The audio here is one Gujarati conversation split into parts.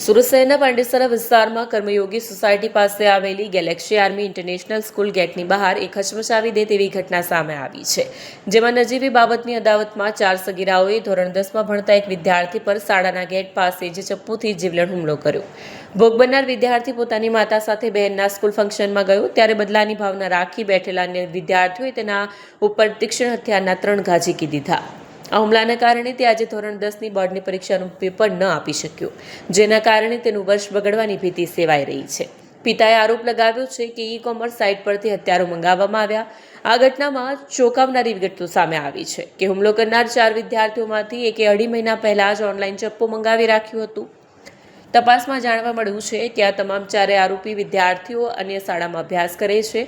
સુરત શહેરના પાંડેસરા વિસ્તારમાં કર્મયોગી સોસાયટી પાસે આવેલી ગેલેક્સી આર્મી ઇન્ટરનેશનલ સ્કૂલ ગેટની બહાર એક હચમચાવી દે તેવી ઘટના સામે આવી છે, જેમાં નજીવી બાબતની અદાવતમાં 4 સગીરાઓએ ધોરણ 10માં ભણતા એક વિદ્યાર્થી પર શાળાના ગેટ પાસે જ ચપ્પુથી જીવલેણ હુમલો કર્યો। ભોગ બનનાર વિદ્યાર્થી પોતાની માતા સાથે બહેનના સ્કૂલ ફંક્શનમાં ગયો ત્યારે બદલાની ભાવના રાખી બેઠેલા અન્ય વિદ્યાર્થીઓએ તેના ઉપર તીક્ષ્ણ હથિયારના 3 ઘા ઝીકી દીધા। આ હુમલાના કારણે તે આજે ધોરણ 10ની બોર્ડની પરીક્ષાનું પેપર ન આપી શક્યો, જેના કારણે તેનું વર્ષ બગડવાની ભીતિ સેવાઈ રહી છે। પિતાએ આરોપ લગાવ્યો છે કે ઈ-કોમર્સ સાઇટ પરથી હથિયારો મંગાવવામાં આવ્યા। આ ઘટનામાં ચોંકાવનારી વિગતો સામે આવી છે કે હુમલો કરનાર 4 વિદ્યાર્થીઓમાંથી એકે 2.5 મહિના પહેલા જ ઓનલાઈન ચપ્પુ મંગાવી રાખ્યું હતું। તપાસમાં જાણવા મળ્યું છે કે આ તમામ 4 આરોપી વિદ્યાર્થીઓ અન્ય શાળામાં અભ્યાસ કરે છે।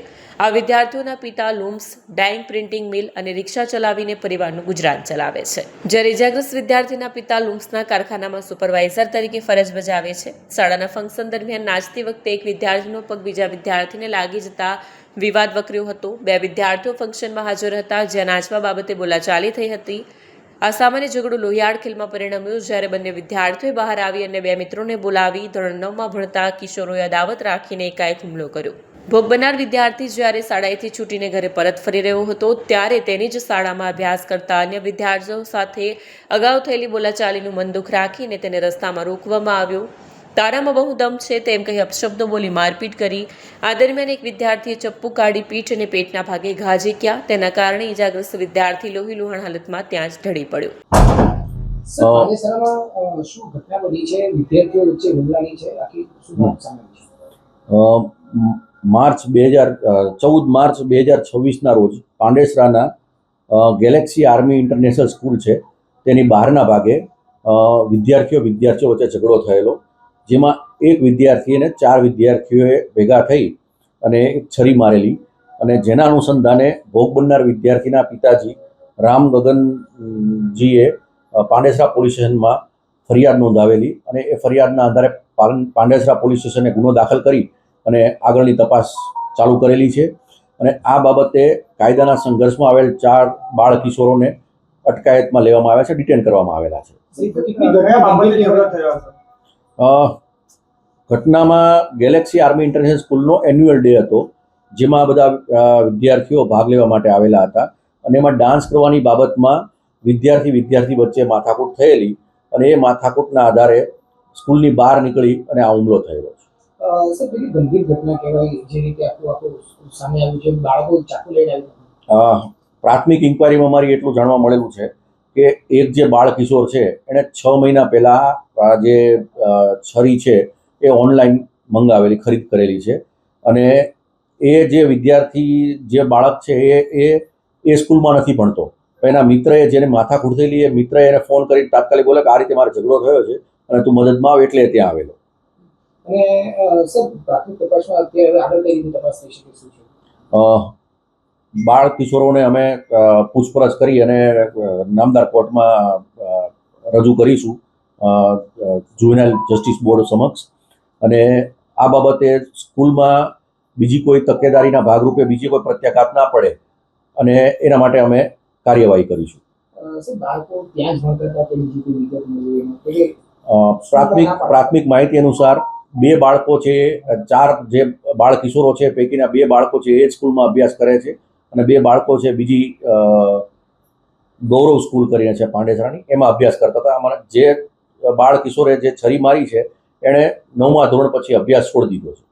આ વિદ્યાર્થીઓના પિતા લૂમ્સ, ડાઇંગ પ્રિન્ટિંગ મિલ અને રિક્ષા ચલાવીને પરિવારનું ગુજરાન ચલાવે છે, જ્યારે ઇજાગ્રસ્ત વિદ્યાર્થીના પિતા લૂમ્સના કારખાનામાં સુપરવાઇઝર તરીકે ફરજ બજાવે છે। શાળાના ફંક્શન દરમિયાન નાચતી વખતે એક વિદ્યાર્થીનો પગ બીજા વિદ્યાર્થીને લાગી જતા વિવાદ વકર્યો હતો। 2 વિદ્યાર્થીઓ ફંક્શનમાં હાજર હતા, જ્યાં નાચવા બાબતે બોલાચાલી થઈ હતી। આ સામાન્ય ઝઘડો લોહિયાળ ખેલમાં પરિણમ્યો, જ્યારે બંને વિદ્યાર્થીઓએ બહાર આવી અને 2 મિત્રોને બોલાવી ધોરણ 9માં ભણતા કિશોરોએ અદાવત રાખીને એકાએક હુમલો કર્યો। ભોગ બનનાર વિદ્યાર્થી જ્યારે શાળાએથી છૂટીને ઘરે પરત ફરી રહ્યો હતો ત્યારે તેની જ શાળામાં અભ્યાસ કરતા અન્ય વિદ્યાર્થીઓ સાથે અગાઉ થયેલી બોલાચાલીનું મન દુઃખ રાખીને તેને રસ્તામાં રોકવામાં આવ્યો। તારામાં બહુ દમ છે તેમ કહી અપશબ્દો બોલી મારપીટ કરી। આ દરમિયાન એક વિદ્યાર્થીએ ચપ્પુ કાઢી પીઠ અને પેટના ભાગે ઘા ઝીક્યા। તેના કારણે ઇજાગ્રસ્ત વિદ્યાર્થી લોહીલુહાણ હાલતમાં ત્યાં જ ઢળી પડ્યો। શું ઘટના બની છે? વિદ્યાર્થીઓ વચ્ચે હુમલાની છે, આખી શું વાત સામે છે? માર્ચ 2026ના રોજ પાંડેસરાના ગેલેક્સી આર્મી ઇન્ટરનેશનલ સ્કૂલ છે તેની બહારના ભાગે વિદ્યાર્થીઓ વચ્ચે ઝઘડો થયેલો, જેમાં એક વિદ્યાર્થીને 4 વિદ્યાર્થીઓએ ભેગા થઈ અને એક છરી મારેલી, અને જેના અનુસંધાને ભોગ બનનાર વિદ્યાર્થીના પિતાજી રામ ગગનજીએ પાંડેસરા પોલીસ સ્ટેશનમાં ફરિયાદ નોંધાવેલી, અને એ ફરિયાદના આધારે પાંડેસરા પોલીસ સ્ટેશને ગુનો દાખલ કરી અને આગળની તપાસ ચાલુ કરેલી છે। અને આ બાબતે કાયદાના સંઘર્ષમાં આવેલ 4 બાળ કિશોરોને અટકાયતમાં લેવામાં આવ્યા છે, ડિટેન કરવામાં આવેલા છે। ઘટનામાં ગેલેક્સી આર્મી ઇન્ટરનેશનલ સ્કૂલનો એન્યુઅલ ડે હતો, જેમાં બધા વિદ્યાર્થીઓ ભાગ લેવા માટે આવેલા હતા, અને એમાં ડાન્સ કરવાની બાબતમાં વિદ્યાર્થી વચ્ચે માથાકૂટ થયેલી, અને એ માથાકૂટના આધારે સ્કૂલની બહાર નીકળી અને આ હુમલો થયેલો છે। સર, પેલી ગંભીર ઘટના કહેવાય, જે રીતે આખું સામે આવ્યું છે, બાળકો ચાકુ લઈને આવ્યું। પ્રાથમિક ઇન્કવાયરીમાં મારી એટલું જાણવા મળેલું છે કે એક જે બાળ કિશોર છે એણે 6 મહિના પહેલાં જે છરી છે એ ઓનલાઈન મંગાવેલી, ખરીદ કરેલી છે, અને એ જે વિદ્યાર્થી જે બાળક છે એ સ્કૂલમાં નથી ભણતો। એના મિત્રએ જેને માથાકૂટ થયેલી, એ મિત્રએ એને ફોન કરી તાત્કાલિક બોલે કે આ રીતે મારે ઝઘડો થયો છે અને તું મદદમાં આવે, એટલે ત્યાં આવેલો। અને સર, પ્રાથમિક તપાસમાં અત્યારે આગળ કઈ રીતે તપાસ થઈ શકે છે? બાળ કિશોરોને અમે પૂછપરછ કરી અને નામદાર કોર્ટમાં રજૂ કરીશું, જુવેનાઇલ જસ્ટિસ બોર્ડ સમક્ષ, અને આ બાબતે સ્કૂલમાં બીજી કોઈ તકેદારીના ભાગરૂપે બીજી કોઈ પ્રત્યાઘાત ના પડે અને એના માટે અમે કાર્યવાહી કરીશું। સર, બાળકો ત્યાં જ ભણતા હતા કે બીજી કોઈ વિગત મળી? પ્રાથમિક માહિતી અનુસાર 2 બાળકો છે, 4 જે બાળ કિશોરો છે પૈકીના 2 બાળકો છે એ સ્કૂલમાં અભ્યાસ કરે છે, અને 2 બાળકો છે બીજી ગૌરવ સ્કૂલ કરીને છે પાંડેસરાની, એમાં અભ્યાસ કરતા હતા। અમારા જે બાળ કિશોરે જે છરી મારી છે એણે 9મા ધોરણ પછી અભ્યાસ છોડી દીધો છે।